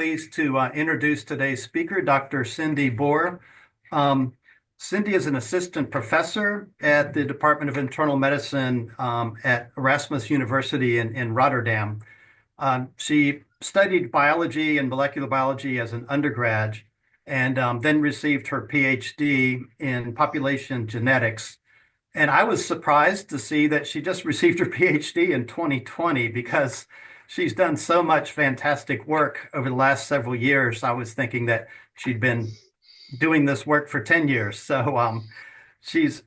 pleased to introduce today's speaker, Dr. Cindy Boer. Um, Cindy is an assistant professor at the Department of Internal Medicine at Erasmus University in Rotterdam. She studied biology and molecular biology as an undergrad and then received her PhD in population genetics. And I was surprised to see that she just received her PhD in 2020 because she's done so much fantastic work over the last several years. I was thinking that she'd been doing this work for 10 years. So she's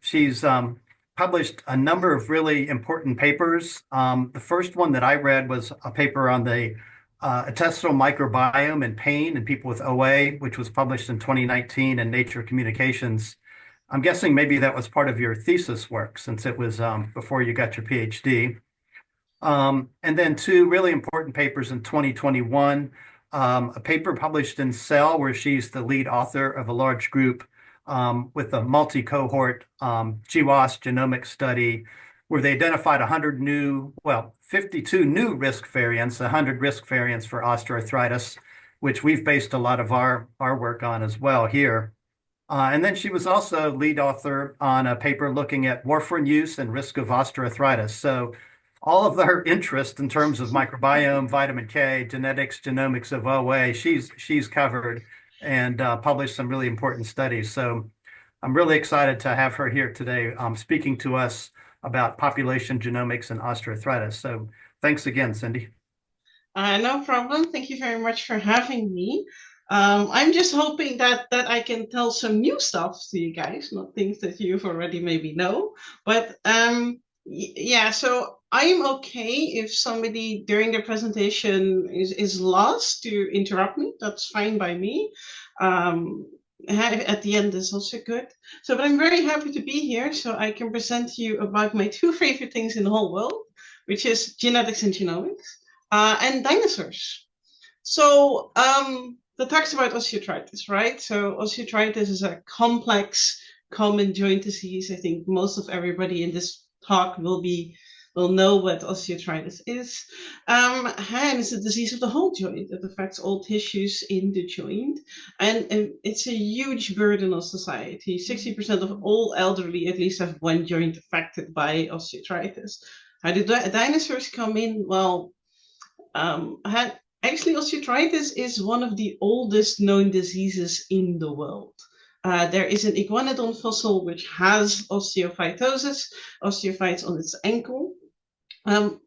published a number of really important papers. The first one that I read was a paper on the intestinal microbiome and pain in people with OA, which was published in 2019 in Nature Communications. I'm guessing maybe that was part of your thesis work since it was before you got your PhD. And then two really important papers in 2021, a paper published in Cell where she's the lead author of a large group with a multi-cohort GWAS genomic study where they identified 52 new risk variants, 100 risk variants for osteoarthritis, which we've based a lot of our work on as well here. And then she was also lead author on a paper looking at warfarin use and risk of osteoarthritis. So all of her interest in terms of microbiome, vitamin K, genetics, genomics of OA, she's covered and published some really important studies. So I'm really excited to have her here today speaking to us about population genomics and osteoarthritis. So thanks again, Cindy. No problem. Thank you very much for having me. I'm just hoping that I can tell some new stuff to you guys, not things that you've already maybe know. But yeah, so I'm okay if somebody during the presentation is lost to interrupt me. That's fine by me. At the end is also good. So, but I'm very happy to be here so I can present to you about my two favorite things in the whole world, which is genetics and genomics, and dinosaurs. So that talks about osteoarthritis, right? So osteoarthritis is a complex, common joint disease. I think most of everybody in this talk will know what osteoarthritis is. And it's a disease of the whole joint. It affects all tissues in the joint. And it's a huge burden on society. 60% of all elderly at least have one joint affected by osteoarthritis. How did dinosaurs come in? Well, actually, osteoarthritis is one of the oldest known diseases in the world. There is an iguanodon fossil which has osteophytosis, osteophytes on its ankle,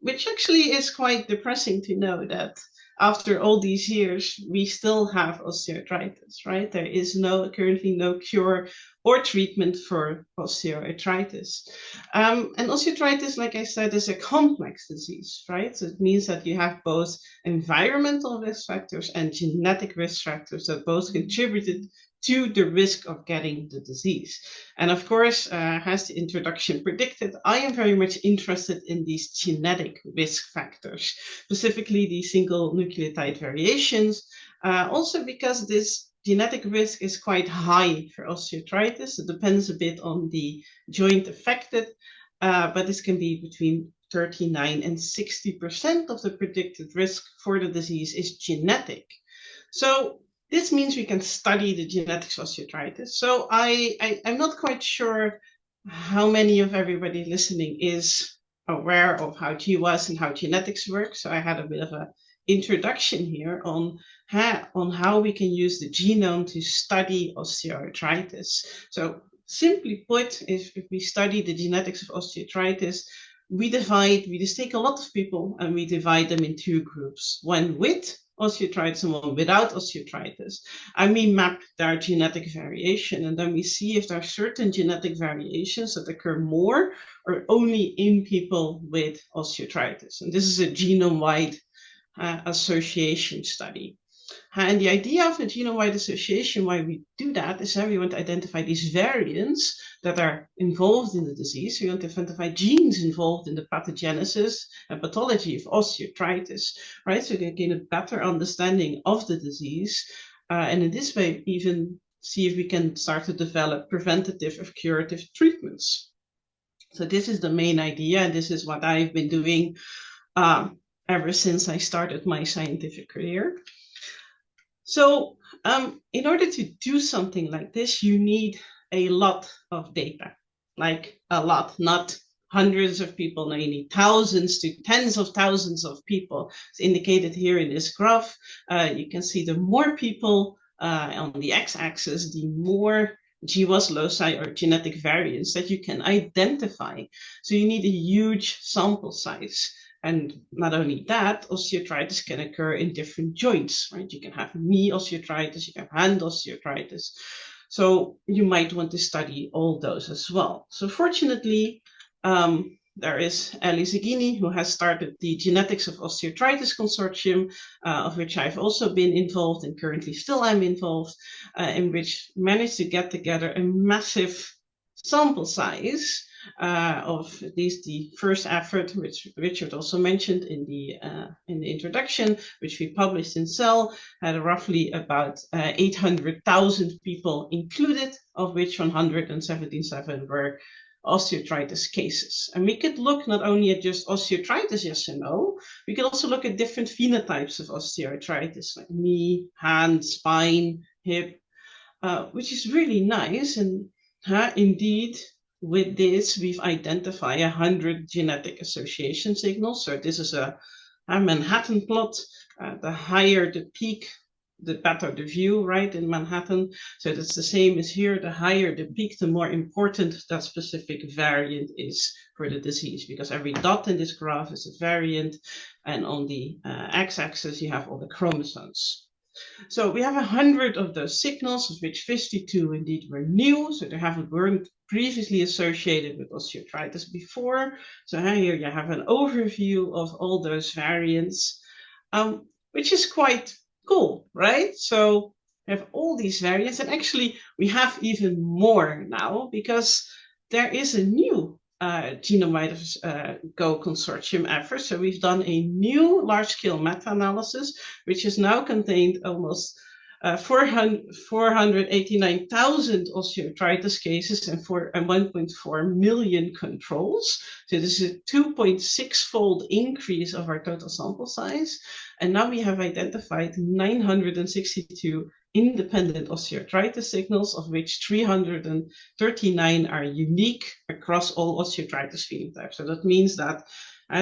which actually is quite depressing to know that after all these years, we still have osteoarthritis, right? There is currently no cure or treatment for osteoarthritis. And osteoarthritis, like I said, is a complex disease, right? So it means that you have both environmental risk factors and genetic risk factors that both contributed to the risk of getting the disease. And of course, as the introduction predicted, I am very much interested in these genetic risk factors, specifically the single nucleotide variations, also because this genetic risk is quite high for osteoarthritis. It depends a bit on the joint affected, but this can be between 39 and 60% of the predicted risk for the disease is genetic. So this means we can study the genetics of osteoarthritis. So I'm not quite sure how many of everybody listening is aware of how GWAS and how genetics work. So I had a bit of an introduction here on how we can use the genome to study osteoarthritis. So simply put, if we study the genetics of osteoarthritis, we just take a lot of people and we divide them in two groups, one with osteoarthritis and one without osteoarthritis. And we map their genetic variation, and then we see if there are certain genetic variations that occur more or only in people with osteoarthritis. And this is a genome-wide association study. And the idea of the genome-wide association, why we do that, is that we want to identify these variants that are involved in the disease. We want to identify genes involved in the pathogenesis and pathology of osteoarthritis, right? So we can gain a better understanding of the disease. And in this way, even see if we can start to develop preventative or curative treatments. So this is the main idea, and this is what I've been doing ever since I started my scientific career. So in order to do something like this, you need a lot of data, like a lot, not hundreds of people. No, you need thousands to tens of thousands of people. It's indicated here in this graph. You can see the more people on the x-axis, the more GWAS loci or genetic variants that you can identify. So you need a huge sample size. And not only that, osteoarthritis can occur in different joints, right? You can have knee osteoarthritis, you can have hand osteoarthritis. So you might want to study all those as well. So fortunately, there is Ellie Zaghini, who has started the Genetics of Osteoarthritis Consortium, of which I've also been involved and currently still am involved, in which managed to get together a massive sample size of at least the first effort, which Richard also mentioned in the introduction, which we published in Cell, had roughly about 800,000 people included, of which 177 were osteoarthritis cases. And we could look not only at just osteoarthritis, yes or no, we could also look at different phenotypes of osteoarthritis, like knee, hand, spine, hip, which is really nice. And indeed, with this, we've identified 100 genetic association signals. So this is a Manhattan plot. The higher the peak, the better the view, right, in Manhattan. So that's the same as here. The higher the peak, the more important that specific variant is for the disease, because every dot in this graph is a variant. And on the x-axis, you have all the chromosomes. So we have 100 of those signals, of which 52 indeed were new, so they weren't previously associated with osteoarthritis before. So here you have an overview of all those variants, which is quite cool, right? So we have all these variants, and actually we have even more now, because there is a new genome-wide Go consortium effort. So we've done a new large-scale meta-analysis, which has now contained almost 489,000 osteoarthritis cases and 1.4 million controls. So this is a 2.6-fold increase of our total sample size. And now we have identified 962 independent osteoarthritis signals, of which 339 are unique across all osteoarthritis phenotypes. So that means that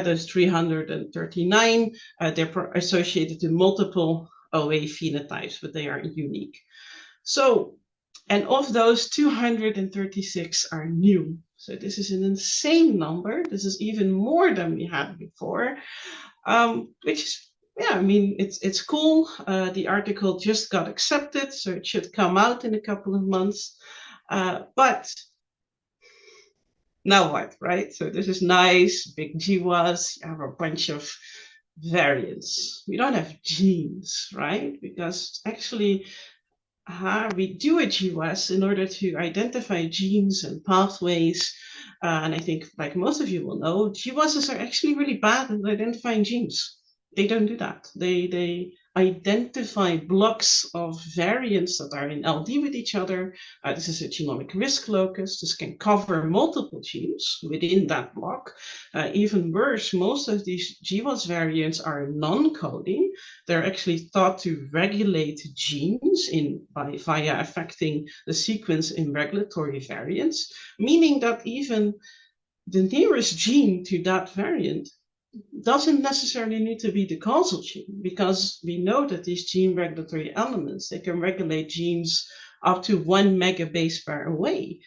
those 339, they're associated to multiple OA phenotypes, but they are unique. So, and of those, 236 are new. So this is an insane number. This is even more than we had before, which is, yeah, I mean, it's cool. The article just got accepted, so it should come out in a couple of months. But now what, right? So this is nice, big GWAS, you have a bunch of variants. We don't have genes, right? Because actually, we do a GWAS in order to identify genes and pathways. And I think, like most of you will know, GWASs are actually really bad at identifying genes. They don't do that. They identify blocks of variants that are in LD with each other. This is a genomic risk locus. This can cover multiple genes within that block. Even worse, most of these GWAS variants are non-coding. They're actually thought to regulate genes via affecting the sequence in regulatory variants, meaning that even the nearest gene to that variant doesn't necessarily need to be the causal gene, because we know that these gene regulatory elements, they can regulate genes up to 1 megabase pair away.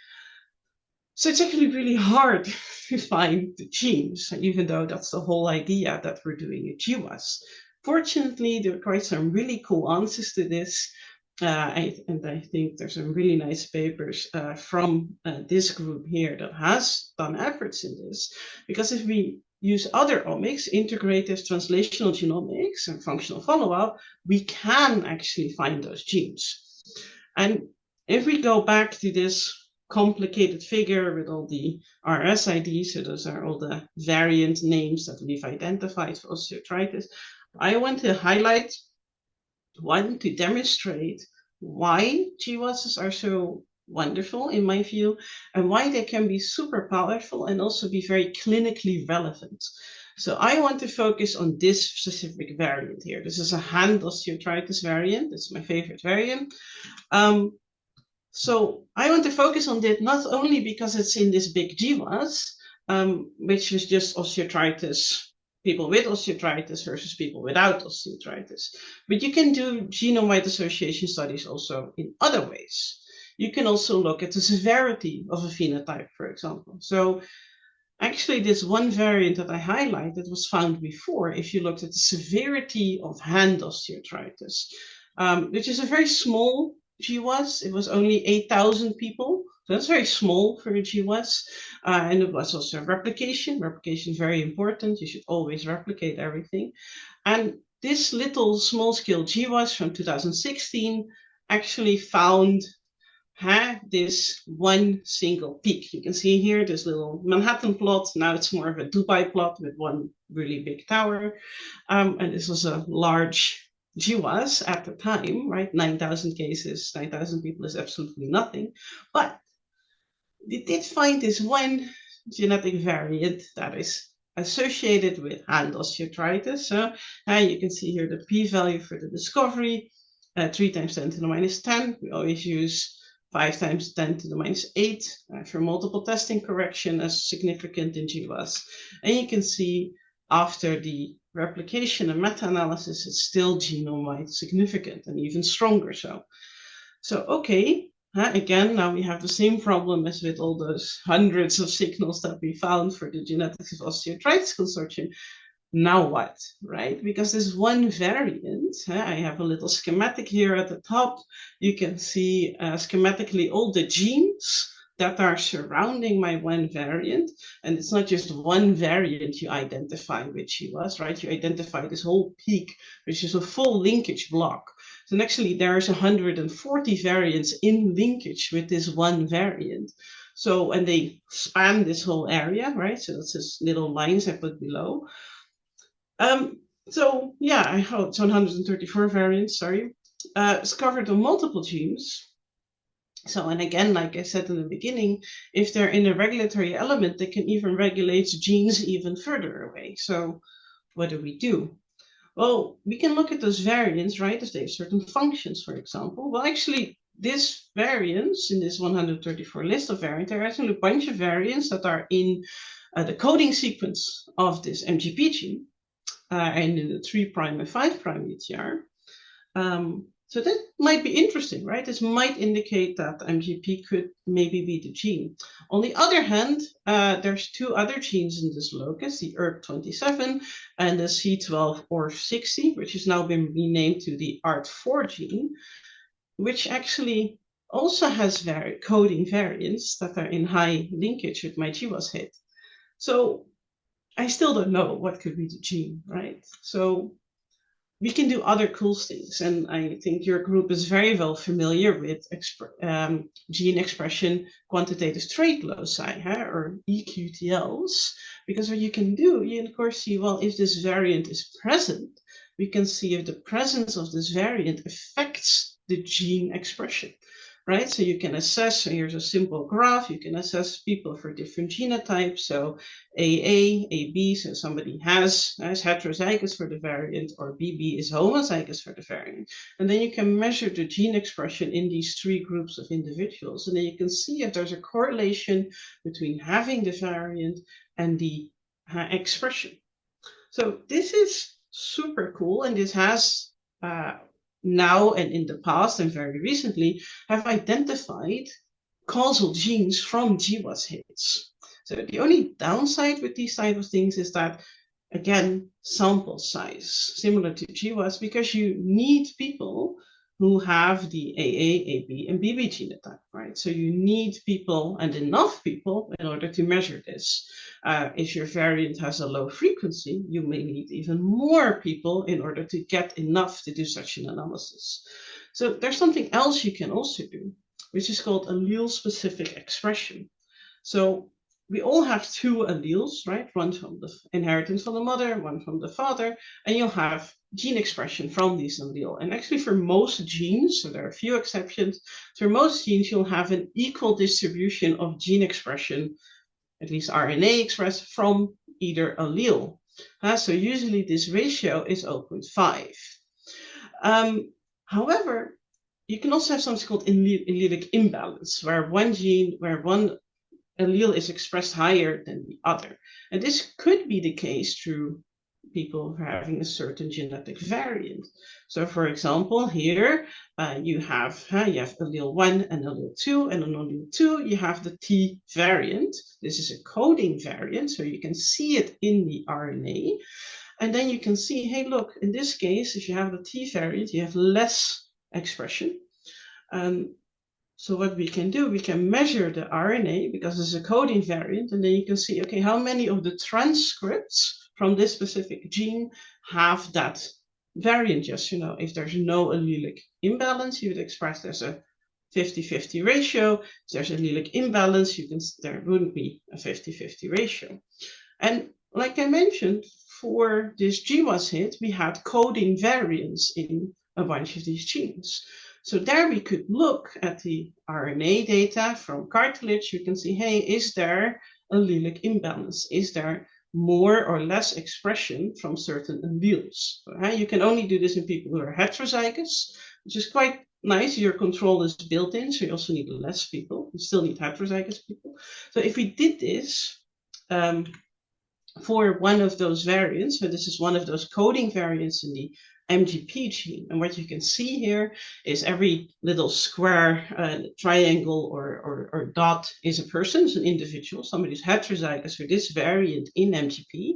So it's actually really hard to find the genes, even though that's the whole idea that we're doing a GWAS. Fortunately, there are quite some really cool answers to this. I think there's some really nice papers from this group here that has done efforts in this, because if we use other omics, integrative translational genomics and functional follow-up, we can actually find those genes. And if we go back to this complicated figure with all the RSIDs, so those are all the variant names that we've identified for osteoarthritis, I want to highlight one to demonstrate why GWASs are so wonderful in my view, and why they can be super powerful and also be very clinically relevant. So I want to focus on this specific variant here. This is a hand osteoarthritis variant. It's my favorite variant. So I want to focus on that not only because it's in this big GWAS, which is just osteoarthritis, people with osteoarthritis versus people without osteoarthritis, but you can do genome-wide association studies also in other ways. You can also look at the severity of a phenotype, for example. So actually, this one variant that I highlighted was found before if you looked at the severity of hand osteoarthritis, which is a very small GWAS. It was only 8,000 people. So that's very small for a GWAS. And it was also replication. Replication is very important. You should always replicate everything. And this little small-scale GWAS from 2016 actually found this one single peak. You can see here this little Manhattan plot. Now it's more of a Dubai plot with one really big tower. And this was a large GWAS at the time, right? 9,000 cases, 9,000 people is absolutely nothing. But they did find this one genetic variant that is associated with hand osteoarthritis. So you can see here the p-value for the discovery, 3 times 10 to the minus 10. We always use 5 times 10 to the minus 8 for multiple testing correction as significant in GWAS. And you can see after the replication and meta-analysis, it's still genome-wide significant and even stronger so. So, okay, again, now we have the same problem as with all those hundreds of signals that we found for the Genetics of Osteoarthritis Consortium. Now what, right? Because this one variant, I have a little schematic here at the top. You can see schematically all the genes that are surrounding my one variant. And it's not just one variant you identify which he was, right? You identify this whole peak, which is a full linkage block. So actually there's 140 variants in linkage with this one variant. So, and they span this whole area, right? So that's just little lines I put below. So yeah, I hope it's 134 variants, sorry. It's covered on multiple genes. So, and again, like I said in the beginning, if they're in a regulatory element, they can even regulate genes even further away. So what do? Well, we can look at those variants, right, if they have certain functions, for example. Well, actually, this variants in this 134 list of variants, there are actually a bunch of variants that are in the coding sequence of this MGP gene. And in the 3' and 5' UTR. So that might be interesting, right? This might indicate that MGP could maybe be the gene. On the other hand, there's 2 other genes in this locus, the ERK27 and the C12ORF60, which has now been renamed to the ART4 gene, which actually also has coding variants that are in high linkage with my GWAS hit. So I still don't know what could be the gene, right? So we can do other cool things. And I think your group is very well familiar with gene expression quantitative trait loci, or EQTLs, because what you can do, you of course see, well, if this variant is present, we can see if the presence of this variant affects the gene expression. Right, so you can assess, so here's a simple graph, you can assess people for different genotypes, so AA, AB, so somebody is heterozygous for the variant, or BB is homozygous for the variant. And then you can measure the gene expression in these 3 groups of individuals, and then you can see if there's a correlation between having the variant and the expression. So this is super cool, and this has now and in the past and very recently have identified causal genes from GWAS hits. So the only downside with these type of things is that, again, sample size, similar to GWAS, because you need people who have the AA, AB, and BB genotype, right? So you need people and enough people in order to measure this. If your variant has a low frequency, you may need even more people in order to get enough to do such an analysis. So there's something else you can also do, which is called allele-specific expression. So we all have 2 alleles, right? One from the inheritance from the mother, one from the father, and you'll have gene expression from these allele. And actually for most genes, so there are a few exceptions, for most genes you'll have an equal distribution of gene expression, at least RNA expressed from either allele. So usually this ratio is 0.5. However, you can also have something called allelic imbalance, where one allele is expressed higher than the other. And this could be the case through people having a certain genetic variant. So for example, here you have allele 1 and allele 2, and on allele 2 you have the T variant. This is a coding variant, so you can see it in the RNA. And then you can see, hey, look, in this case, if you have the T variant, you have less expression. So what we can do, we can measure the RNA because it's a coding variant, and then you can see, okay, how many of the transcripts from this specific gene have that variant. Just, if there's no allelic imbalance, you would express there's a 50-50 ratio. If there's allelic imbalance, there wouldn't be a 50-50 ratio. And like I mentioned, for this GWAS hit, we had coding variants in a bunch of these genes. So there we could look at the RNA data from cartilage. You can see, hey, is there allelic imbalance? Is there more or less expression from certain alleles? You can only do this in people who are heterozygous, which is quite nice. Your control is built in, so you also need less people. You still need heterozygous people. So if we did this for one of those variants, so this is one of those coding variants in the MGP gene. And what you can see here is every little square, triangle, or dot is a person, is an individual, somebody who's heterozygous for this variant in MGP.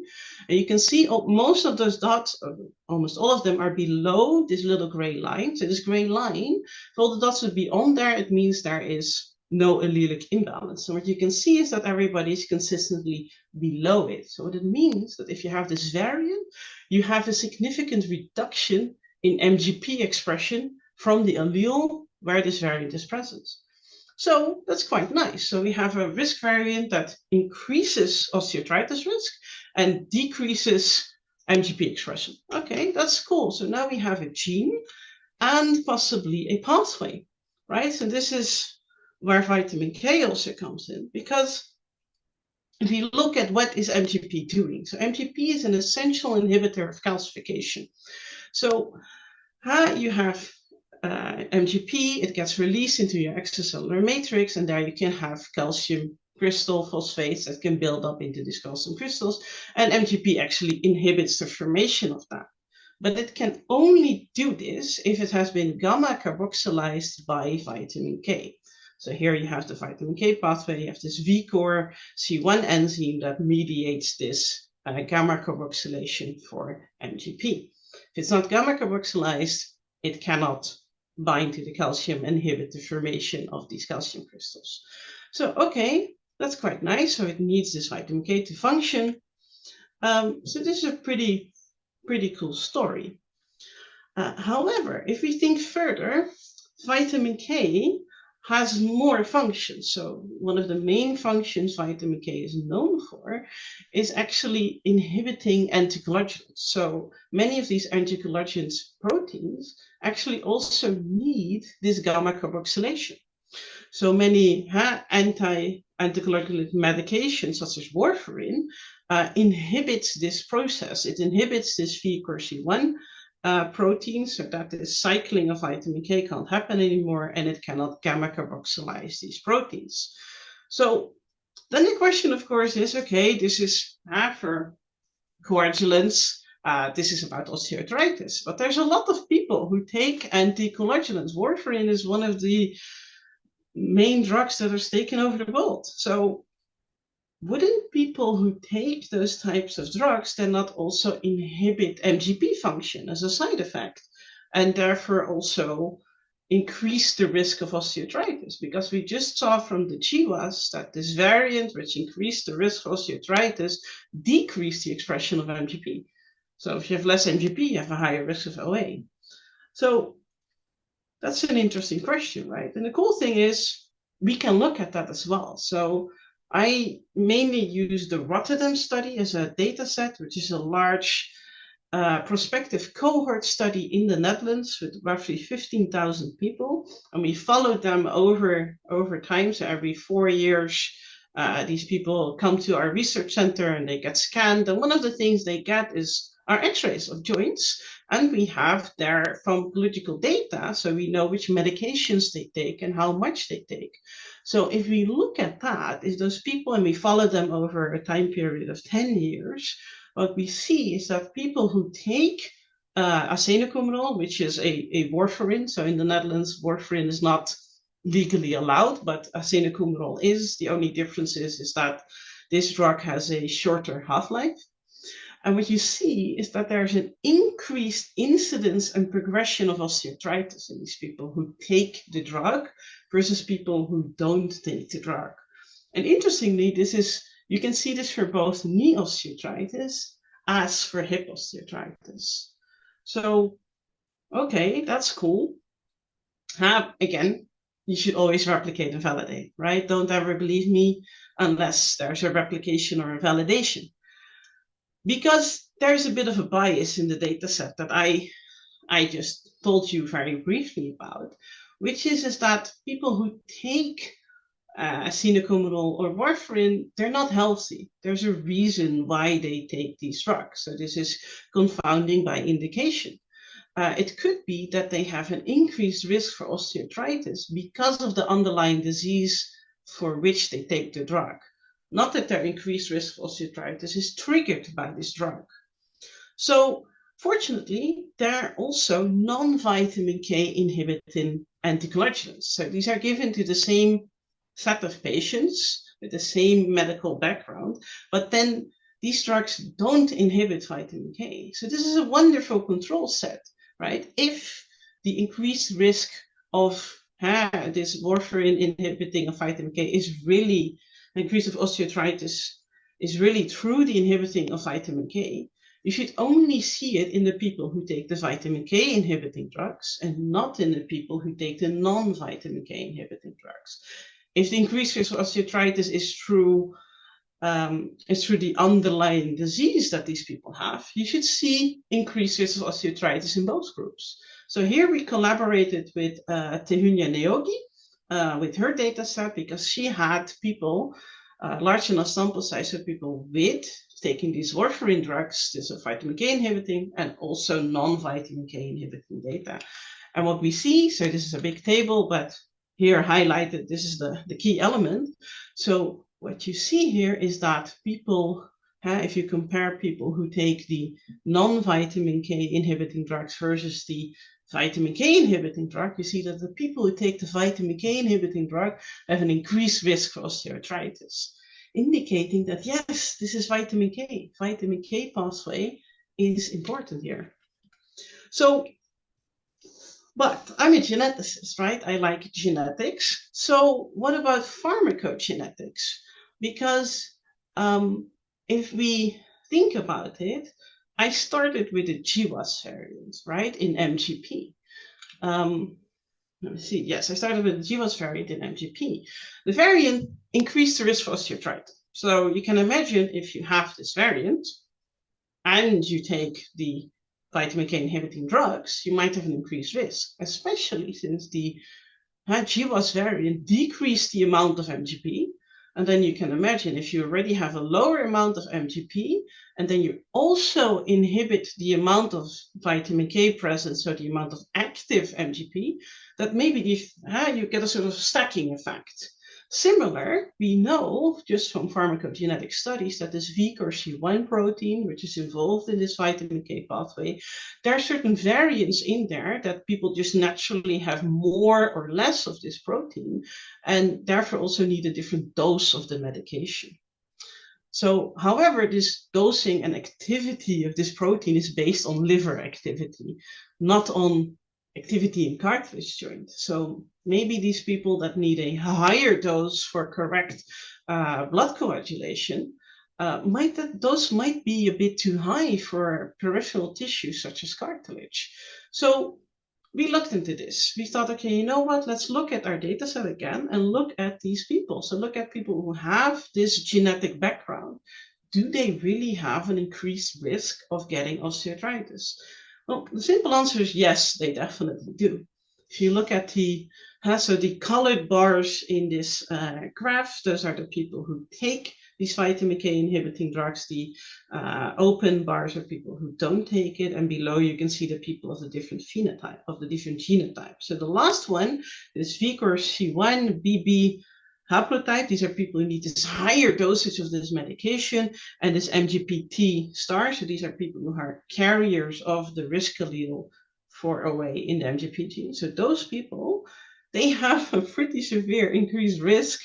And you can see most of those dots, almost all of them, are below this little gray line. So this gray line, if all the dots would be on there, it means there is no allelic imbalance. So what you can see is that everybody is consistently below it. So what it means that if you have this variant, you have a significant reduction in MGP expression from the allele where this variant is present. So that's quite nice. So we have a risk variant that increases osteoarthritis risk and decreases MGP expression. Okay, that's cool. So now we have a gene and possibly a pathway, right? So this is where vitamin K also comes in, because if you look at what is MGP doing, so MGP is an essential inhibitor of calcification. So you have MGP, it gets released into your extracellular matrix, and there you can have calcium crystal phosphates that can build up into these calcium crystals, and MGP actually inhibits the formation of that. But it can only do this if it has been gamma carboxylized by vitamin K. So here you have the vitamin K pathway, you have this VCOR C1 enzyme that mediates this gamma carboxylation for MGP. If it's not gamma carboxylized, it cannot bind to the calcium, inhibit the formation of these calcium crystals. So, okay, that's quite nice. So it needs this vitamin K to function. So this is a pretty cool story. However, if we think further, vitamin K has more functions. So one of the main functions vitamin K is known for is actually inhibiting anticoagulants. So many of these anticoagulant proteins actually also need this gamma carboxylation. So many anticoagulant medications, such as warfarin, inhibits this process. It inhibits this VCORC1 protein, so that the cycling of vitamin K can't happen anymore, and it cannot gamma carboxylize these proteins. So then the question, of course, is, okay, this is for coagulants, this is about osteoarthritis, but there's a lot of people who take anticoagulants. Warfarin is one of the main drugs that are taken over the world. So wouldn't people who take those types of drugs then not also inhibit MGP function as a side effect, and therefore also increase the risk of osteoarthritis? Because we just saw from the GWAS that this variant, which increased the risk of osteoarthritis, decreased the expression of MGP. So if you have less MGP, you have a higher risk of OA. So that's an interesting question, right? And the cool thing is we can look at that as well. So I mainly use the Rotterdam study as a data set, which is a large prospective cohort study in the Netherlands with roughly 15,000 people. And we followed them over time. So every 4 years, These people come to our research center and they get scanned. And one of the things they get is our x-rays of joints. And we have their pharmacological data, so we know which medications they take and how much they take. So if we look at that, is those people, and we follow them over a time period of 10 years, what we see is that people who take acenocumarol, which is a warfarin, so in the Netherlands, warfarin is not legally allowed, but acenocumarol is. The only difference is that this drug has a shorter half-life. And what you see is that there's an increased incidence and progression of osteoarthritis in these people who take the drug versus people who don't take the drug. And interestingly, you can see this for both knee osteoarthritis as for hip osteoarthritis. So, okay, that's cool. Again, you should always replicate and validate, right? Don't ever believe me unless there's a replication or a validation. Because there's a bit of a bias in the data set that I just told you very briefly about, which is that people who take acenocumarol or warfarin, they're not healthy. There's a reason why they take these drugs. So this is confounding by indication. It could be that they have an increased risk for osteoarthritis because of the underlying disease for which they take the drug. Not that their increased risk of osteoarthritis is triggered by this drug. So fortunately, there are also non-vitamin K inhibiting anticoagulants. So these are given to the same set of patients with the same medical background, but then these drugs don't inhibit vitamin K. So this is a wonderful control set, right? If the increased risk of this warfarin inhibiting of vitamin K is really increase of osteoarthritis is really through the inhibiting of vitamin K, you should only see it in the people who take the vitamin K inhibiting drugs and not in the people who take the non-vitamin K inhibiting drugs. If the increased risk of osteoarthritis is through the underlying disease that these people have, you should see increased risk of osteoarthritis in both groups. So here we collaborated with Tehunya Neogi, with her data set, because she had people, large enough sample size of people with taking these warfarin drugs, this is vitamin K inhibiting, and also non-vitamin K inhibiting data. And what we see, so this is a big table, but here highlighted, this is the key element. So what you see here is that people, if you compare people who take the non-vitamin K inhibiting drugs versus the vitamin K inhibiting drug, you see that the people who take the vitamin K inhibiting drug have an increased risk for osteoarthritis, indicating that yes, this is vitamin K. Vitamin K pathway is important here. So, but I'm a geneticist, right? I like genetics. So what about pharmacogenetics? Because if we think about it, I started with the GWAS variant, right, in MGP. Let me see. Yes, I started with the GWAS variant in MGP. The variant increased the risk for osteoarthritis. So you can imagine if you have this variant and you take the vitamin K inhibiting drugs, you might have an increased risk, especially since the GWAS variant decreased the amount of MGP. And then you can imagine if you already have a lower amount of MGP, and then you also inhibit the amount of vitamin K present, so the amount of active MGP, that maybe you get a sort of stacking effect. Similar, we know just from pharmacogenetic studies that this VCORC1 protein, which is involved in this vitamin K pathway, there are certain variants in there that people just naturally have more or less of this protein, and therefore also need a different dose of the medication. So, however, this dosing and activity of this protein is based on liver activity, not on activity in cartilage joint. So maybe these people that need a higher dose for correct blood coagulation, those might be a bit too high for peripheral tissue such as cartilage. So we looked into this. We thought, okay, you know what? Let's look at our data set again and look at these people. So look at people who have this genetic background. Do they really have an increased risk of getting osteoarthritis? Well, the simple answer is yes, they definitely do. If you look at the colored bars in this graph, those are the people who take these vitamin K inhibiting drugs. The open bars are people who don't take it, and below you can see the people of the different phenotype, of the different genotypes. So the last one is VCORC1 BB haplotype. These are people who need this higher dosage of this medication, and this MGPT star. So these are people who are carriers of the risk allele for OA in the MGP gene. So those people, they have a pretty severe increased risk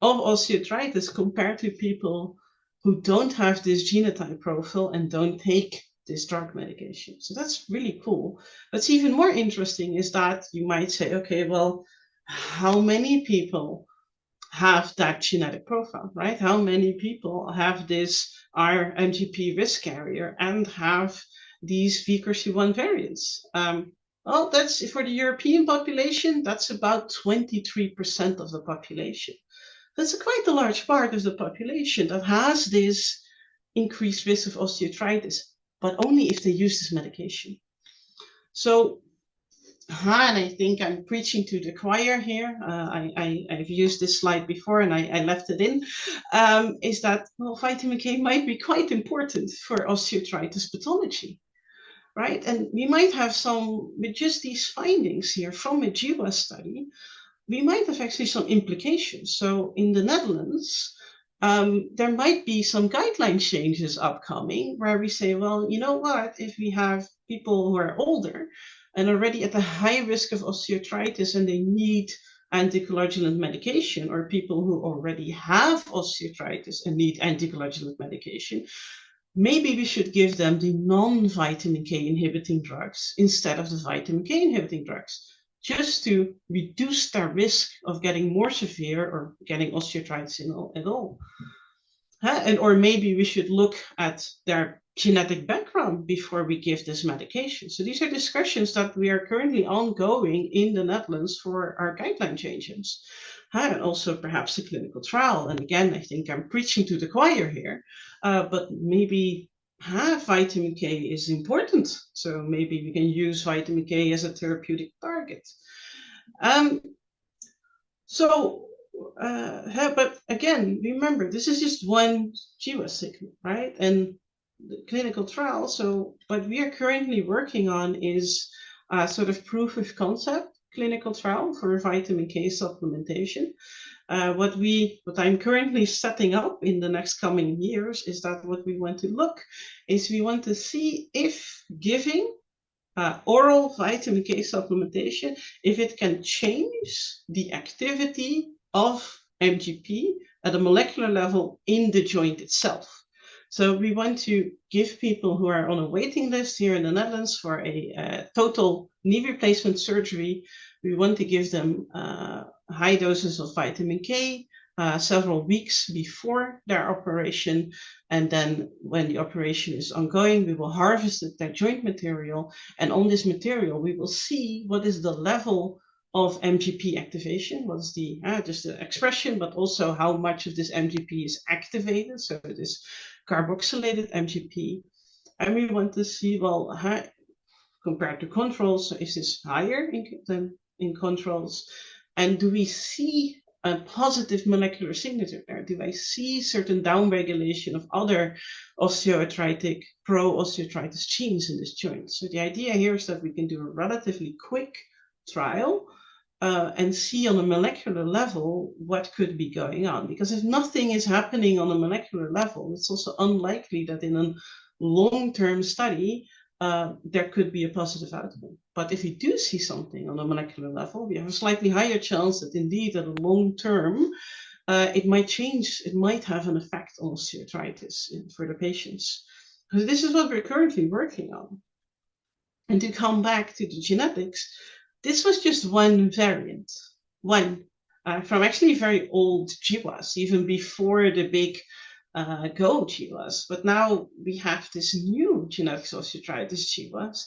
of osteoarthritis compared to people who don't have this genotype profile and don't take this drug medication. So that's really cool. What's even more interesting is that you might say, okay, well, how many people have that genetic profile, right? How many people have this RMGP risk carrier and have these VCRC1 variants? Well, that's for the European population, that's about 23% of the population. That's quite a large part of the population that has this increased risk of osteoarthritis, but only if they use this medication. So, and I think I'm preaching to the choir here. I've used this slide before and I left it in, is that, well, vitamin K might be quite important for osteoarthritis pathology, right? And we might have some, with just these findings here from a GWAS study, we might have actually some implications. So in the Netherlands, there might be some guideline changes upcoming where we say, well, you know what, if we have people who are older and already at a high risk of osteoarthritis and they need anticoagulant medication, or people who already have osteoarthritis and need anticoagulant medication, maybe we should give them the non-vitamin K inhibiting drugs instead of the vitamin K inhibiting drugs, just to reduce their risk of getting more severe or getting osteoarthritis at all. And or maybe we should look at their genetic background before we give this medication. So these are discussions that we are currently ongoing in the Netherlands for our guideline changes. And also perhaps a clinical trial. And again, I think I'm preaching to the choir here, but maybe vitamin K is important. So maybe we can use vitamin K as a therapeutic target. But again, remember, this is just one GWAS signal, right? And the clinical trial. So what we are currently working on is a sort of proof of concept clinical trial for vitamin K supplementation. What I'm currently setting up in the next coming years is that what we want to look is we want to see if giving oral vitamin K supplementation, if it can change the activity of MGP at a molecular level in the joint itself. So we want to give people who are on a waiting list here in the Netherlands for a total knee replacement surgery, we want to give them high doses of vitamin K several weeks before their operation. And then when the operation is ongoing, we will harvest their joint material. And on this material, we will see what is the level of MGP activation, what's the just the expression, but also how much of this MGP is activated. So it is carboxylated MGP. And we want to see, well, compared to controls, so is this higher than in controls? And do we see a positive molecular signature there? Do I see certain downregulation of other osteoarthritic, pro-osteoarthritis genes in this joint? So the idea here is that we can do a relatively quick trial and see on a molecular level what could be going on. Because if nothing is happening on a molecular level, it's also unlikely that in a long-term study, there could be a positive outcome. But if we do see something on a molecular level, we have a slightly higher chance that indeed at a long term, it might change, it might have an effect on osteoarthritis for the patients. So this is what we're currently working on. And to come back to the genetics, this was just one variant, from actually very old GWAS, even before the big Go GWAS. But now we have this new genetics osteoarthritis GWAS.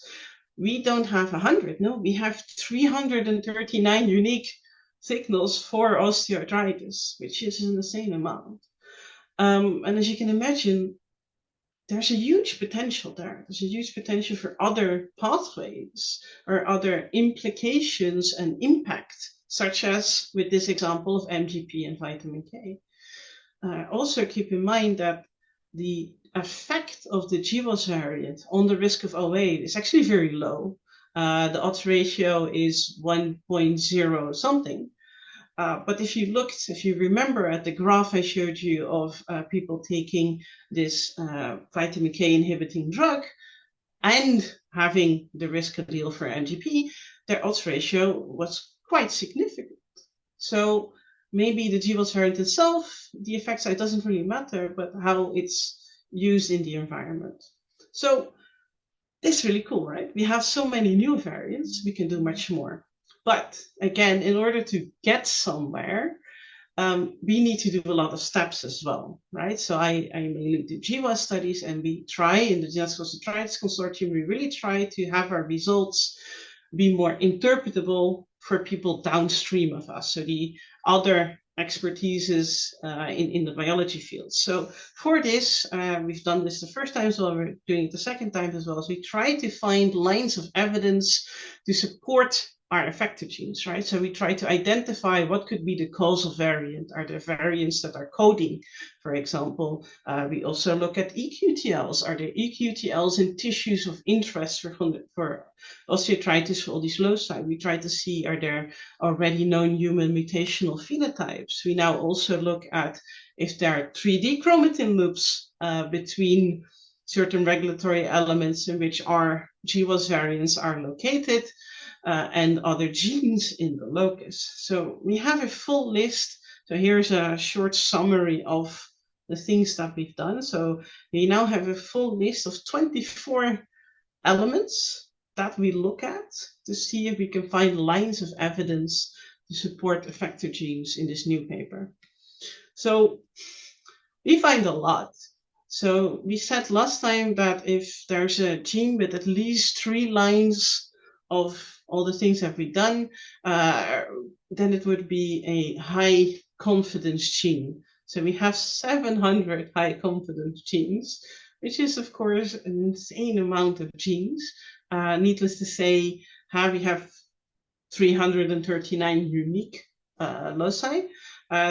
We don't have 100, no, we have 339 unique signals for osteoarthritis, which is an insane amount. And as you can imagine, there's a huge potential there. There's a huge potential for other pathways or other implications and impact, such as with this example of MGP and vitamin K. Also keep in mind that the effect of the GWAS variant on the risk of OA is actually very low. The odds ratio is 1.0 something. But if you remember at the graph I showed you of people taking this vitamin K inhibiting drug and having the risk allele for MGP, their odds ratio was quite significant. So maybe the GWAS variant itself, the effect size doesn't really matter, but how it's used in the environment. So it's really cool, right? We have so many new variants, we can do much more. But again, in order to get somewhere, we need to do a lot of steps as well, right? So I mainly do GWAS studies, and we try in the Genetic Osteoarthritis Consortium, we really try to have our results be more interpretable for people downstream of us. So the other expertises in the biology field. So for this, we've done this the first time as well, we're doing it the second time as well. So we try to find lines of evidence to support our effector genes, right? So we try to identify what could be the causal variant. Are there variants that are coding, for example? We also look at EQTLs. Are there EQTLs in tissues of interest for osteoarthritis for all these loci? We try to see, are there already known human mutational phenotypes? We now also look at if there are 3D chromatin loops between certain regulatory elements in which our GWAS variants are located. And other genes in the locus. So we have a full list. So here's a short summary of the things that we've done. So we now have a full list of 24 elements that we look at to see if we can find lines of evidence to support effector genes in this new paper. So we find a lot. So we said last time that if there's a gene with at least 3 lines of all the things that we've done, then it would be a high confidence gene. So we have 700 high confidence genes, which is of course an insane amount of genes. Needless to say, we have 339 unique loci.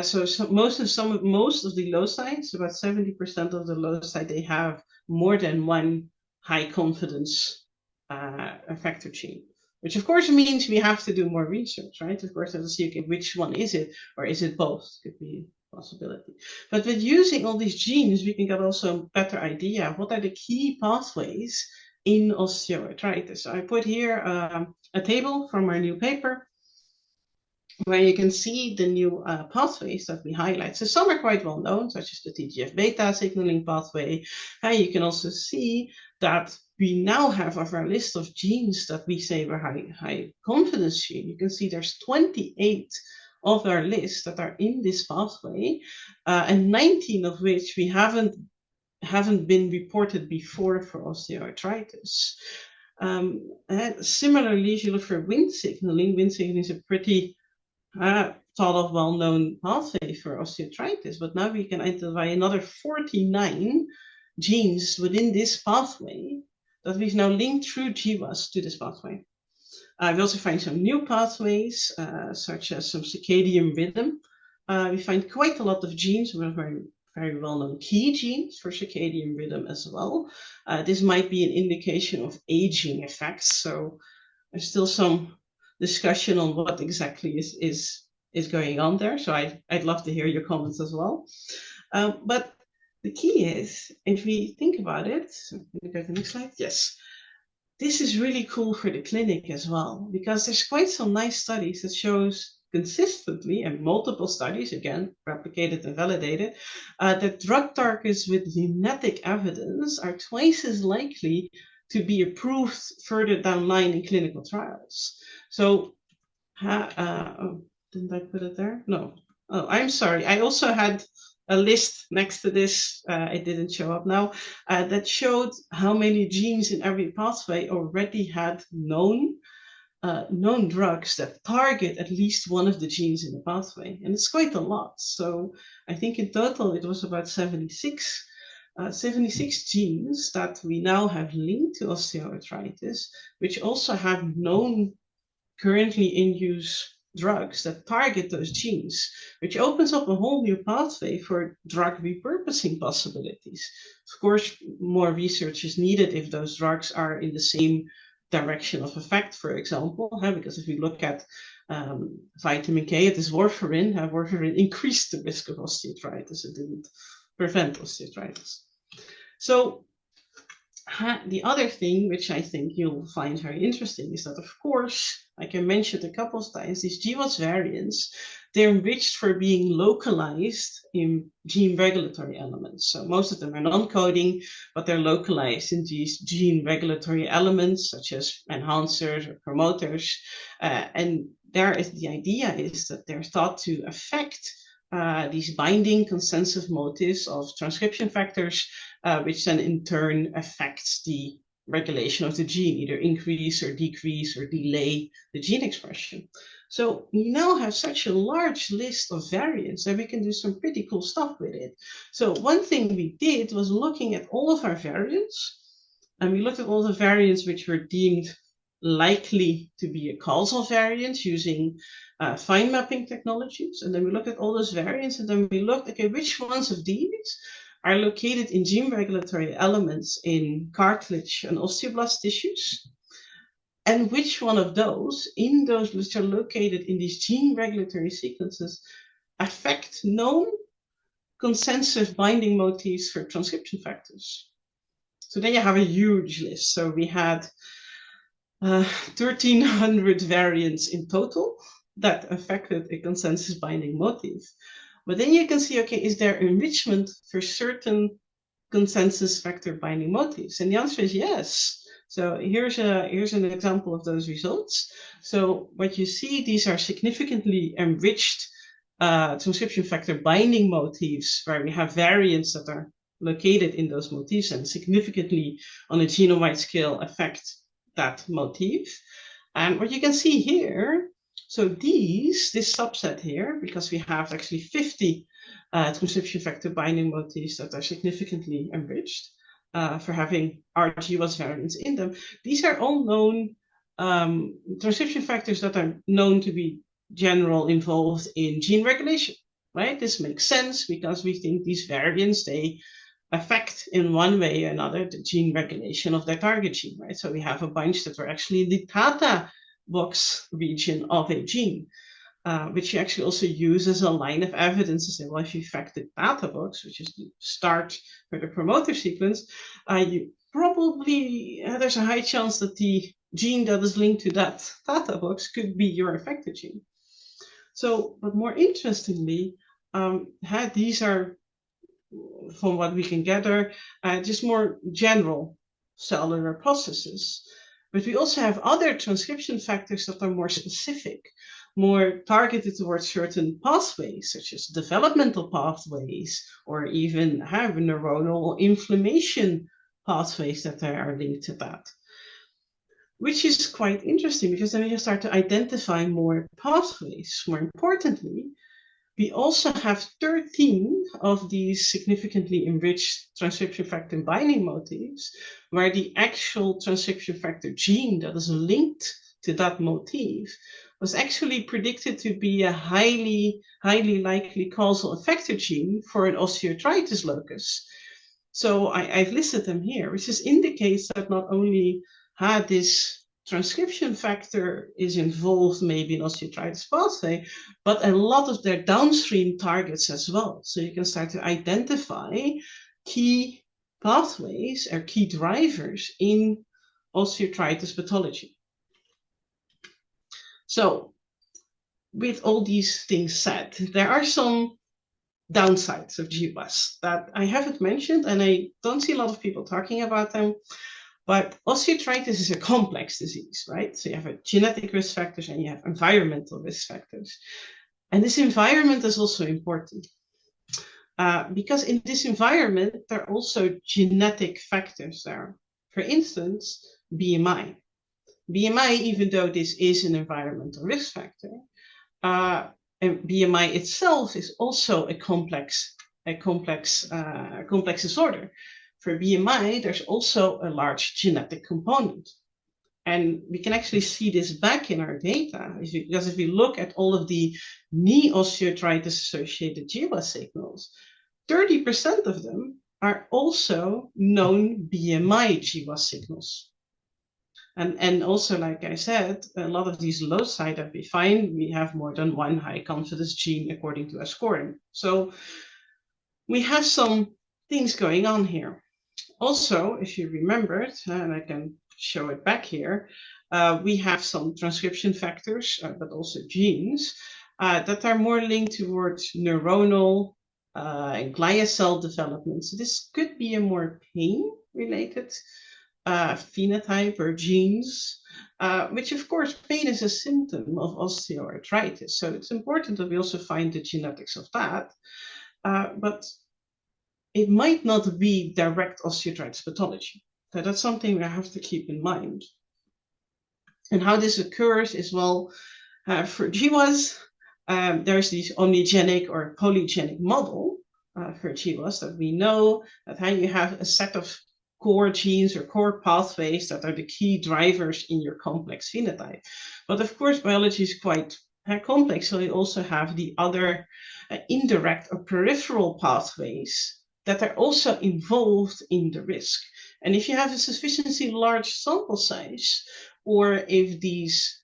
So most of the loci, so about 70% of the loci, they have more than one high confidence effector gene, which of course means we have to do more research, right? Of course, to see, okay, which one is it, or is it both? Could be a possibility. But with using all these genes, we can get also a better idea of what are the key pathways in osteoarthritis. So I put here a table from our new paper where you can see the new pathways that we highlight. So some are quite well known, such as the TGF-beta signaling pathway. And you can also see that we now have of our list of genes that we say were high confidence gene. You can see there's 28 of our list that are in this pathway, and 19 of which we haven't been reported before for osteoarthritis. Similarly, if you look for Wnt signaling is a pretty thought of well-known pathway for osteoarthritis, but now we can identify another 49 genes within this pathway that we've now linked through GWAS to this pathway. We also find some new pathways, such as some circadian rhythm. We find quite a lot of genes with very, very well-known key genes for circadian rhythm as well. This might be an indication of aging effects, so there's still some discussion on what exactly is going on there. So I'd love to hear your comments as well. But the key is, if we think about it, so can we go to the next slide? Yes. This is really cool for the clinic as well, because there's quite some nice studies that shows consistently, and multiple studies, again, replicated and validated, that drug targets with genetic evidence are twice as likely to be approved further down the line in clinical trials. So, didn't I put it there? No. Oh, I'm sorry. I also had a list next to this, it didn't show up now, that showed how many genes in every pathway already had known drugs that target at least one of the genes in the pathway. And it's quite a lot. So I think in total it was about 76. 76 genes that we now have linked to osteoarthritis, which also have known currently in use drugs that target those genes, which opens up a whole new pathway for drug repurposing possibilities. Of course, more research is needed if those drugs are in the same direction of effect, for example, because if we look at vitamin K, it is warfarin. Warfarin increased the risk of osteoarthritis. It didn't prevent osteoarthritis. So the other thing, which I think you'll find very interesting, is that, of course, like I mentioned a couple of times, these GWAS variants, they're enriched for being localized in gene regulatory elements. So most of them are non-coding, but they're localized in these gene regulatory elements, such as enhancers or promoters. And the idea is that they're thought to affect these binding consensus motifs of transcription factors, which then in turn affects the regulation of the gene, either increase or decrease or delay the gene expression. So we now have such a large list of variants that we can do some pretty cool stuff with it. So one thing we did was looking at all of our variants, and we looked at all the variants which were deemed likely to be a causal variant using fine mapping technologies. And then we looked at all those variants, and then we looked, okay, which ones of these are located in gene regulatory elements in cartilage and osteoblast tissues, and which one of those, in those which are located in these gene regulatory sequences, affect known consensus binding motifs for transcription factors. So then you have a huge list. So we had 1,300 variants in total that affected a consensus binding motif. But then you can see, okay, is there enrichment for certain consensus factor binding motifs? And the answer is yes. So here's an example of those results. So what you see, these are significantly enriched transcription factor binding motifs where we have variants that are located in those motifs and significantly on a genome-wide scale affect that motif. And what you can see here, so this subset here, because we have actually 50 transcription factor binding motifs that are significantly enriched for having RGWAS variants in them, these are all known transcription factors that are known to be involved in gene regulation, right? This makes sense because we think these variants, they affect in one way or another the gene regulation of their target gene, right? So we have a bunch that were actually in the Tata box region of a gene, which you actually also use as a line of evidence to say, well, if you affect the Tata box, which is the start for the promoter sequence, you probably, there's a high chance that the gene that is linked to that Tata box could be your affected gene. So, but more interestingly, these are, from what we can gather, just more general cellular processes. But we also have other transcription factors that are more specific, more targeted towards certain pathways, such as developmental pathways, or even have neuronal inflammation pathways that are linked to that. Which is quite interesting because then you start to identify more pathways. More importantly, we also have 13 of these significantly enriched transcription factor binding motifs where the actual transcription factor gene that is linked to that motif was actually predicted to be a highly likely causal effector gene for an osteoarthritis locus. So I've listed them here, which just indicates that not only had this transcription factor is involved maybe in osteoarthritis pathway, but a lot of their downstream targets as well. So you can start to identify key pathways or key drivers in osteoarthritis pathology. So with all these things said, there are some downsides of GWAS that I haven't mentioned, and I don't see a lot of people talking about them. But osteoarthritis is a complex disease, right? So you have genetic risk factors and you have environmental risk factors. And this environment is also important because in this environment, there are also genetic factors there. For instance, BMI. BMI, even though this is an environmental risk factor, and BMI itself is also a complex a complex disorder. For BMI, there's also a large genetic component. And we can actually see this back in our data, because if we look at all of the knee osteoarthritis-associated GWAS signals, 30% of them are also known BMI GWAS signals. And also, like I said, a lot of these loci that we find, we have more than one high confidence gene according to our scoring. So we have some things going on here. Also, if you remembered, and I can show it back here, we have some transcription factors, but also genes that are more linked towards neuronal and glia cell development. So this could be a more pain-related phenotype or genes, which of course pain is a symptom of osteoarthritis. So it's important that we also find the genetics of that, but it might not be direct osteoarthritis pathology. So that's something we have to keep in mind. And how this occurs is, well, for GWAS, there's this omnigenic or polygenic model for GWAS that we know that how you have a set of core genes or core pathways that are the key drivers in your complex phenotype. But of course, biology is quite complex, so you also have the other indirect or peripheral pathways that are also involved in the risk. And if you have a sufficiently large sample size, or if these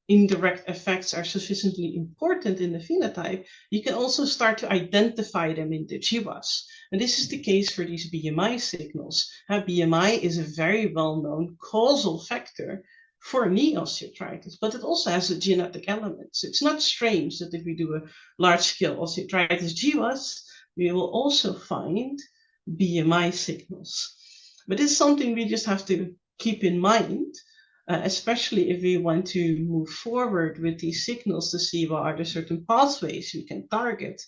indirect effects are sufficiently important in the phenotype, you can also start to identify them in the GWAS. And this is the case for these BMI signals. BMI is a very well-known causal factor for knee osteoarthritis, but it also has a genetic element. So it's not strange that if we do a large-scale osteoarthritis GWAS, we will also find BMI signals. But it's something we just have to keep in mind, especially if we want to move forward with these signals to see what are the certain pathways we can target,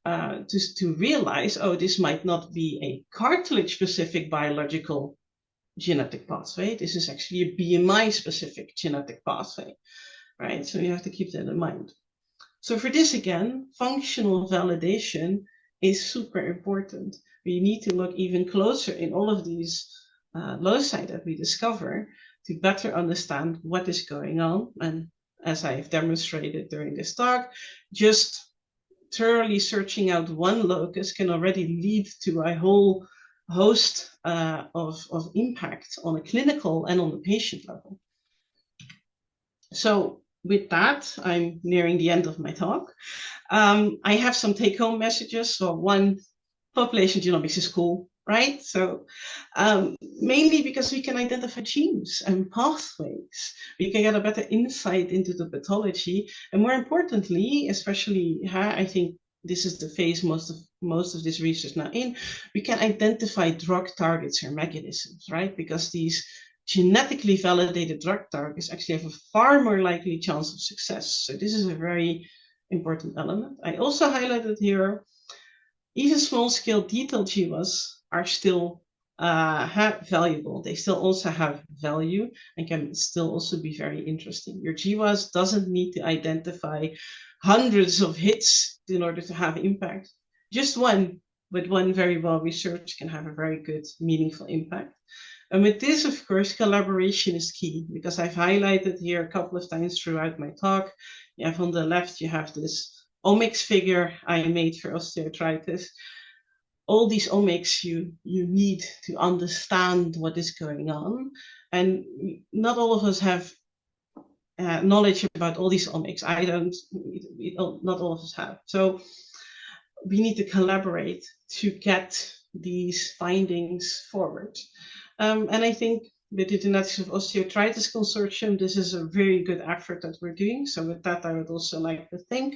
to realize, oh, this might not be a cartilage-specific biological genetic pathway. This is actually a BMI-specific genetic pathway, right? So you have to keep that in mind. So for this, again, functional validation is super important. We need to look even closer in all of these loci that we discover to better understand what is going on. And as I have demonstrated during this talk, just thoroughly searching out one locus can already lead to a whole host of impact on a clinical and on the patient level. So with that, I'm nearing the end of my talk. I have some take-home messages. So one, population genomics is cool, right? So mainly because we can identify genes and pathways. We can get a better insight into the pathology. And more importantly, especially, I think this is the phase most of this research now in, we can identify drug targets or mechanisms, right? Because these genetically validated drug targets actually have a far more likely chance of success. So this is a very important element. I also highlighted here, even small-scale detailed GWAS are still valuable. They still also have value and can still also be very interesting. Your GWAS doesn't need to identify hundreds of hits in order to have impact. Just one, but one very well researched can have a very good, meaningful impact. And with this, of course, collaboration is key, because I've highlighted here a couple of times throughout my talk. You have on the left, you have this omics figure I made for osteoarthritis. All these omics you need to understand what is going on. And not all of us have knowledge about all these omics. Not all of us have. So we need to collaborate to get these findings forward. And I think with the Genetics of Osteoarthritis Consortium, this is a very good effort that we're doing. So with that, I would also like to thank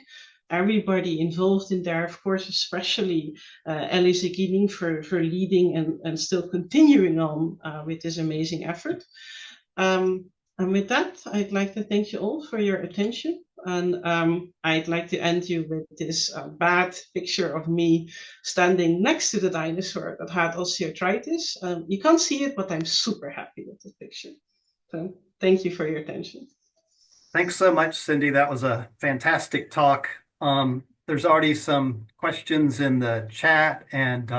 everybody involved in there, of course, especially Ellie Zegini for leading and still continuing on with this amazing effort. And with that, I'd like to thank you all for your attention. And I'd like to end you with this bad picture of me standing next to the dinosaur that had osteoarthritis. You can't see it, but I'm super happy with this picture. So thank you for your attention. Thanks so much, Cindy. That was a fantastic talk. there's already some questions in the chat, and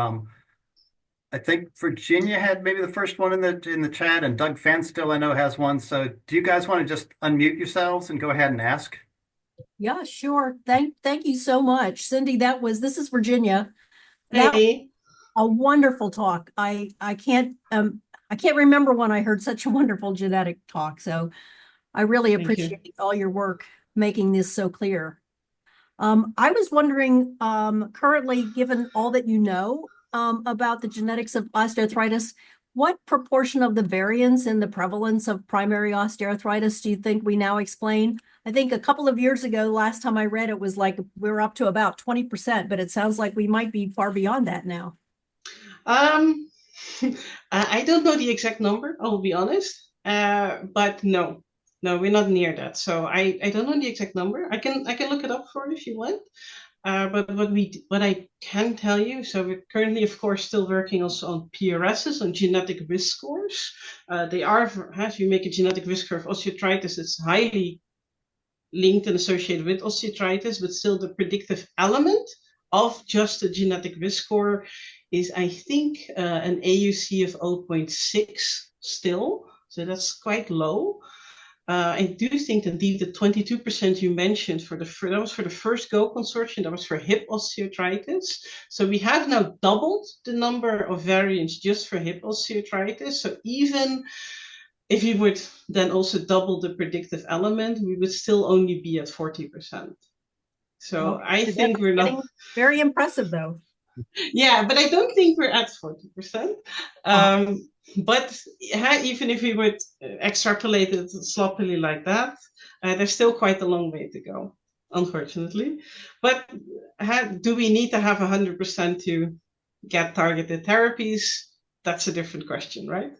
I think Virginia had maybe the first one in the chat, and Doug Fanstill I know has one. So do you guys want to just unmute yourselves and go ahead and ask? Yeah, sure. Thank you so much. Cindy, this is Virginia. That was Hey, a wonderful talk. I can't remember when I heard such a wonderful genetic talk. So I really thank you. appreciate all your work making this so clear. I was wondering, currently, given all that you know about the genetics of osteoarthritis, what proportion of the variance in the prevalence of primary osteoarthritis do you think we now explain? I think a couple of years ago, last time I read, it was like we were up to about 20%, but it sounds like we might be far beyond that now. Um, I don't know the exact number, I'll be honest. But no, no, we're not near that. So I don't know the exact number. I can look it up for you if you want. But what I can tell you, so we're currently, of course, still working also on PRSs, on genetic risk scores. They are, as you make a genetic risk score of osteoarthritis, it's highly linked and associated with osteoarthritis, but still the predictive element of just the genetic risk score is, I think, an AUC of 0.6 still. So that's quite low. I do think indeed the 22% you mentioned that was for the first Go consortium, that was for hip osteoarthritis. So we have now doubled the number of variants just for hip osteoarthritis. So even if you would then also double the predictive element, we would still only be at 40%. So Okay, I so think that's we're not, getting very impressive, though. yeah, but I don't think we're at 40%. Uh, But even if we would extrapolate it sloppily like that, there's still quite a long way to go, unfortunately. But do we need to have 100% to get targeted therapies? That's a different question, right?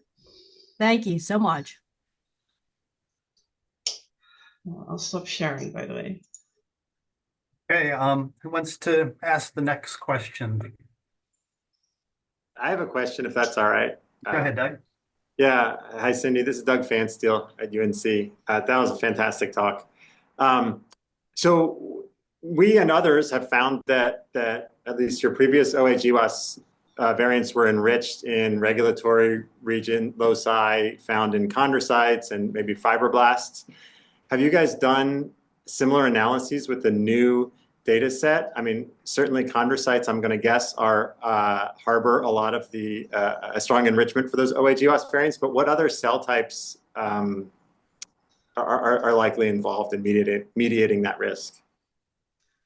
Thank you so much. Well, I'll stop sharing, by the way. Okay, who wants to ask the next question? I have a question, if that's all right. Go ahead, Doug. Yeah. Hi, Cindy. This is Doug Fansteel at UNC. That was a fantastic talk. So we and others have found that at least your previous OA-GWAS variants were enriched in regulatory region loci found in chondrocytes and maybe fibroblasts. Have you guys done similar analyses with the new data set? I mean, certainly chondrocytes, I'm going to guess, are harbor a lot of the a strong enrichment for those OA-GWAS variants. But what other cell types are likely involved in mediating that risk?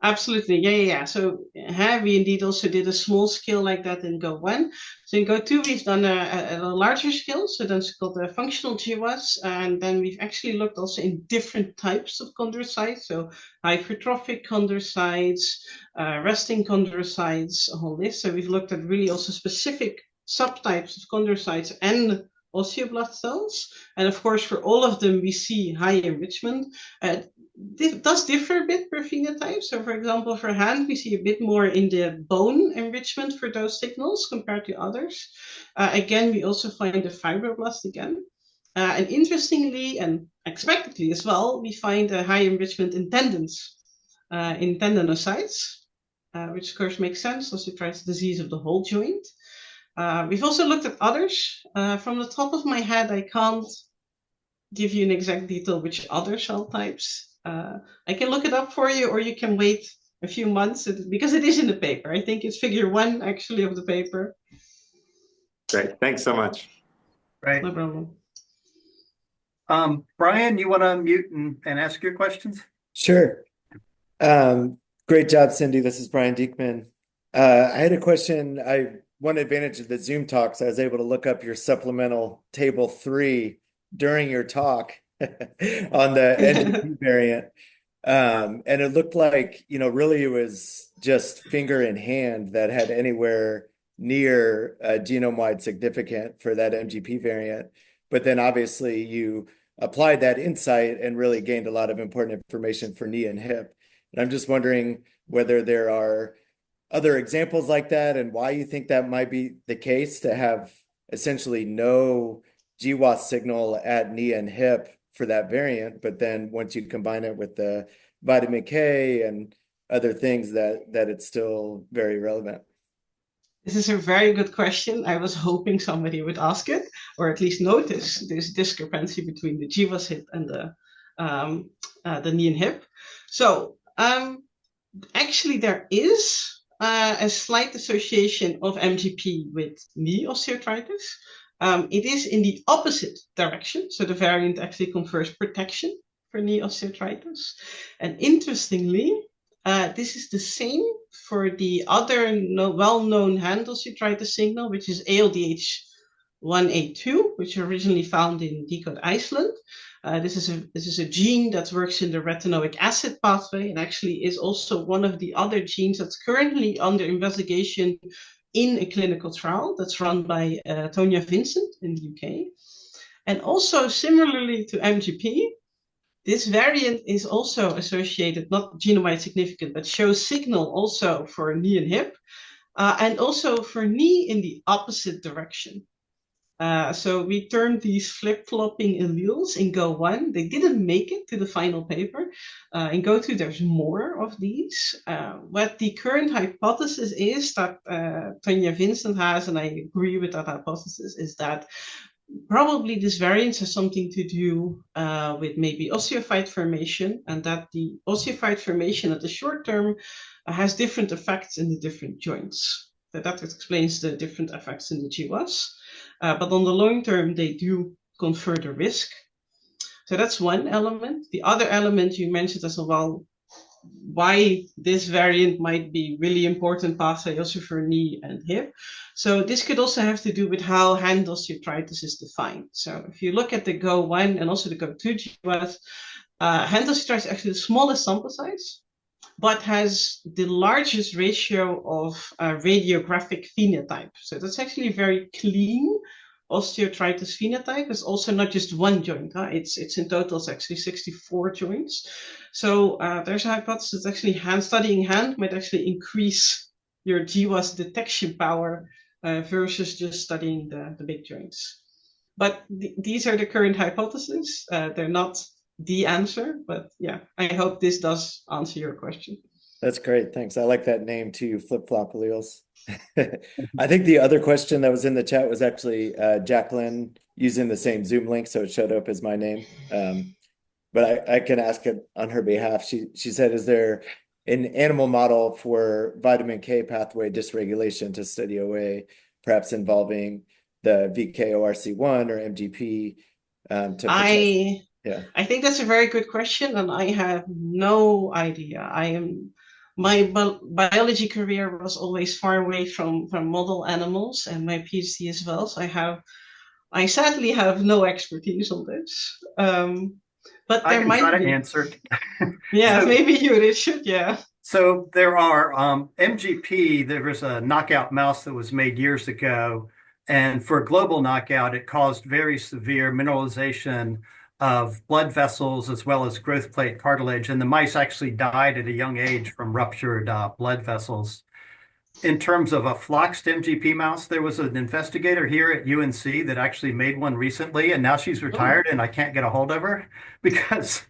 Absolutely. Yeah. So we indeed also did a small scale like that in Go 1. So in Go 2, we've done a larger scale. So that's called the functional GWAS. And then we've actually looked also in different types of chondrocytes. So hypertrophic chondrocytes, resting chondrocytes, a whole list. So we've looked at really also specific subtypes of chondrocytes and osteoblast cells. And of course, for all of them, we see high enrichment. It does differ a bit per phenotype. So, for example, for hand, we see a bit more in the bone enrichment for those signals compared to others. Again, we also find the fibroblast again. And interestingly and expectedly as well, we find a high enrichment in tendons, in tendinocytes, which of course makes sense. Osteoarthritis disease of the whole joint. We've also looked at others. From the top of my head, I can't give you an exact detail which other cell types. I can look it up for you, or you can wait a few months because it is in the paper. I think it's figure 1 actually of the paper. Great. Thanks so much. Right. No problem. Brian, you want to mute and ask your questions? Sure. Great job, Cindy. This is Brian Diekman. I had a question. One advantage of the Zoom talks, I was able to look up your supplemental table 3 during your talk on the NGP variant. And it looked like, really it was just finger in hand that had anywhere near genome-wide significant for that MGP variant. But then obviously you applied that insight and really gained a lot of important information for knee and hip. And I'm just wondering whether there are other examples like that and why you think that might be the case to have essentially no GWAS signal at knee and hip for that variant. But then once you combine it with the vitamin K and other things that it's still very relevant? This is a very good question. I was hoping somebody would ask it, or at least notice this discrepancy between the GWAS hip and the knee and hip. So actually, there is a slight association of MGP with knee osteoarthritis. It is in the opposite direction. So the variant actually confers protection for knee osteoarthritis. And interestingly, this is the same for the other well-known hand osteoarthritis signal, which is ALDH1A2, which originally found in Decode, Iceland. This is a gene that works in the retinoic acid pathway and actually is also one of the other genes that's currently under investigation in a clinical trial that's run by Tonya Vincent in the UK. And also similarly to MGP, this variant is also associated, not genome-wide significant, but shows signal also for knee and hip, and also for knee in the opposite direction. So we turned these flip-flopping alleles in Go1. They didn't make it to the final paper. In Go2, there's more of these. What the current hypothesis is that Tonya Vincent has, and I agree with that hypothesis, is that probably this variant has something to do with maybe osteophyte formation, and that the osteophyte formation at the short term has different effects in the different joints. That explains the different effects in the GWAS. But on the long term, they do confer the risk. So that's one element. The other element you mentioned as well, why this variant might be really important pathway also for knee and hip. So this could also have to do with how hand osteoarthritis is defined. So if you look at the Go1 and also the Go2 GWAS, hand osteoarthritis is actually the smallest sample size, but has the largest ratio of radiographic phenotype. So that's actually a very clean osteoarthritis phenotype. It's also not just one joint. It's in total, it's actually 64 joints. So there's a hypothesis that actually studying hand might actually increase your GWAS detection power versus just studying the big joints. But these are the current hypotheses. They're not the answer, but yeah, I hope this does answer your question. That's great. Thanks. I like that name too, flip-flop alleles. I think the other question that was in the chat was actually Jacqueline using the same Zoom link, so it showed up as my name. But I can ask it on her behalf. She said, is there an animal model for vitamin K pathway dysregulation to study OA, perhaps involving the VKORC1 or MGP? I think that's a very good question, and I have no idea. My biology career was always far away from model animals, and my PhD as well. So I sadly have no expertise on this. But there might be. I can try to answer. Yeah, so, maybe you should. Yeah. So there are MGP. There was a knockout mouse that was made years ago, and for global knockout, it caused very severe mineralization of blood vessels as well as growth plate cartilage. And the mice actually died at a young age from ruptured blood vessels. In terms of a floxed MGP mouse, there was an investigator here at UNC that actually made one recently, and now she's retired and I can't get a hold of her because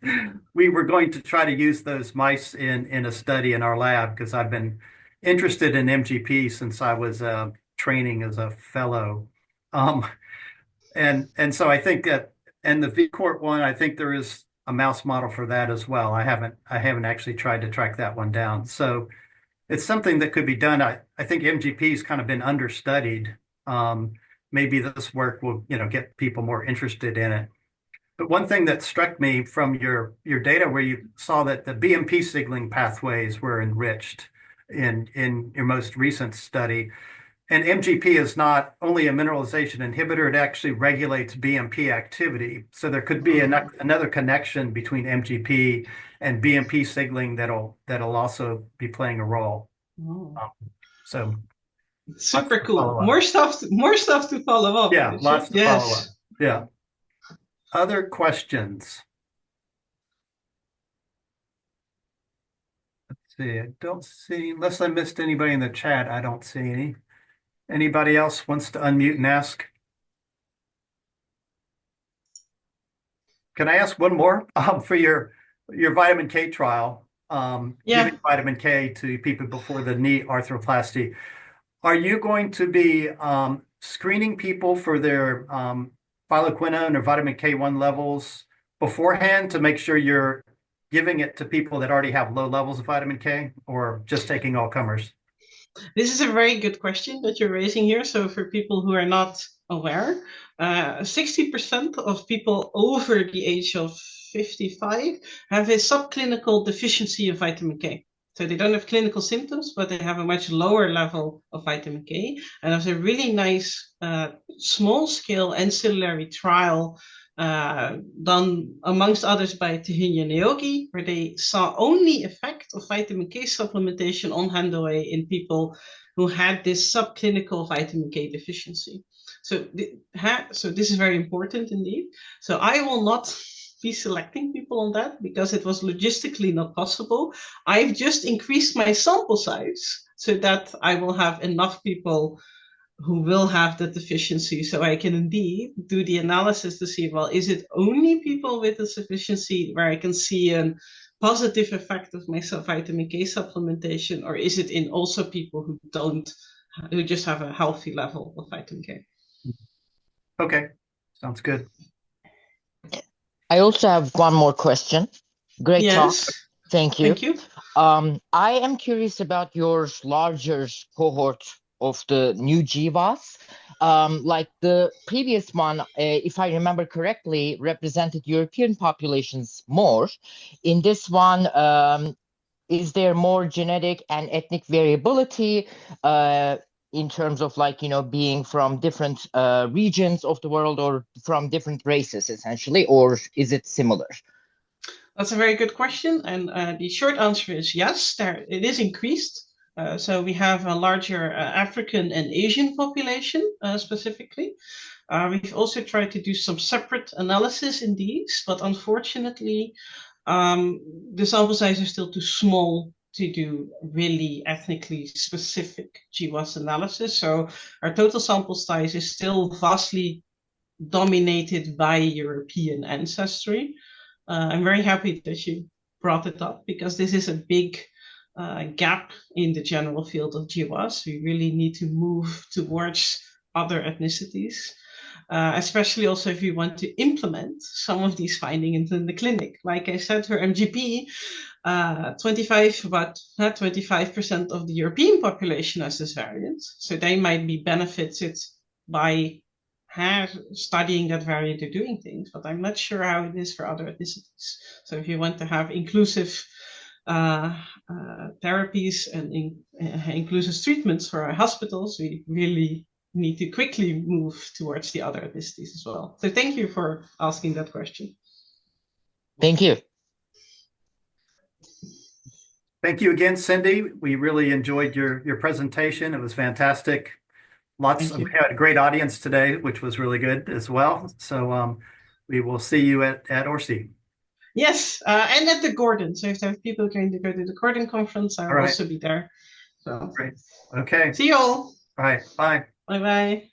we were going to try to use those mice in a study in our lab because I've been interested in MGP since I was training as a fellow. And so I think that, and the VCORT one, I think there is a mouse model for that as well. I haven't actually tried to track that one down. So it's something that could be done. I think MGP has kind of been understudied. Maybe this work will, get people more interested in it. But one thing that struck me from your data where you saw that the BMP signaling pathways were enriched in your most recent study. And MGP is not only a mineralization inhibitor, it actually regulates BMP activity. So there could be another connection between MGP and BMP signaling that'll also be playing a role. So super cool. More stuff to follow up. Yeah, lots to follow up. Yeah. Other questions? Let's see. I don't see, unless I missed anybody in the chat, I don't see any. Anybody else wants to unmute and ask? Can I ask one more for your vitamin K trial? giving vitamin K to people before the knee arthroplasty. Are you going to be screening people for their phyloquinone or vitamin K1 levels beforehand to make sure you're giving it to people that already have low levels of vitamin K, or just taking all comers? This is a very good question that you're raising here. So for people who are not aware, 60% of people over the age of 55 have a subclinical deficiency of vitamin K. So they don't have clinical symptoms, but they have a much lower level of vitamin K. And there's a really nice small scale ancillary trial done amongst others by Tahinya Naoki, where they saw only effect of vitamin K supplementation on hand away in people who had this subclinical vitamin K deficiency. So this is very important indeed. So I will not be selecting people on that because it was logistically not possible. I've just increased my sample size so that I will have enough people who will have the deficiency, so I can indeed do the analysis to see, well, is it only people with a deficiency where I can see a positive effect of my vitamin K supplementation, or is it in also people who just have a healthy level of vitamin K? Okay, sounds good. I also have one more question. Great talk. Thank you. Thank you. I am curious about your larger cohort of the new GWAS. Like the previous one, if I remember correctly, represented European populations more. In this one, is there more genetic and ethnic variability in terms of being from different regions of the world or from different races, essentially, or is it similar? That's a very good question. And the short answer is yes, it is increased. So we have a larger African and Asian population specifically. We've also tried to do some separate analysis in these, but unfortunately, the sample size is still too small to do really ethnically specific GWAS analysis. So our total sample size is still vastly dominated by European ancestry. I'm very happy that you brought it up because this is a big gap in the general field of GWAS. We really need to move towards other ethnicities, especially also if you want to implement some of these findings in the clinic. Like I said, for MGP, about 25% of the European population has this variant. So they might be benefited by studying that variant or doing things, but I'm not sure how it is for other ethnicities. So if you want to have inclusive therapies and inclusive treatments for our hospitals, we really need to quickly move towards the other ethnicities as well. So thank you for asking that question. Thank you. Thank you again, Cindy. We really enjoyed your presentation. It was fantastic. We had a great audience today, which was really good as well. So we will see you at ORCE. Yes, and at the Gordon. So if there are people going to go to the Gordon conference, I'll also be there. So great. Okay. See you all. All right. Bye. Bye-bye.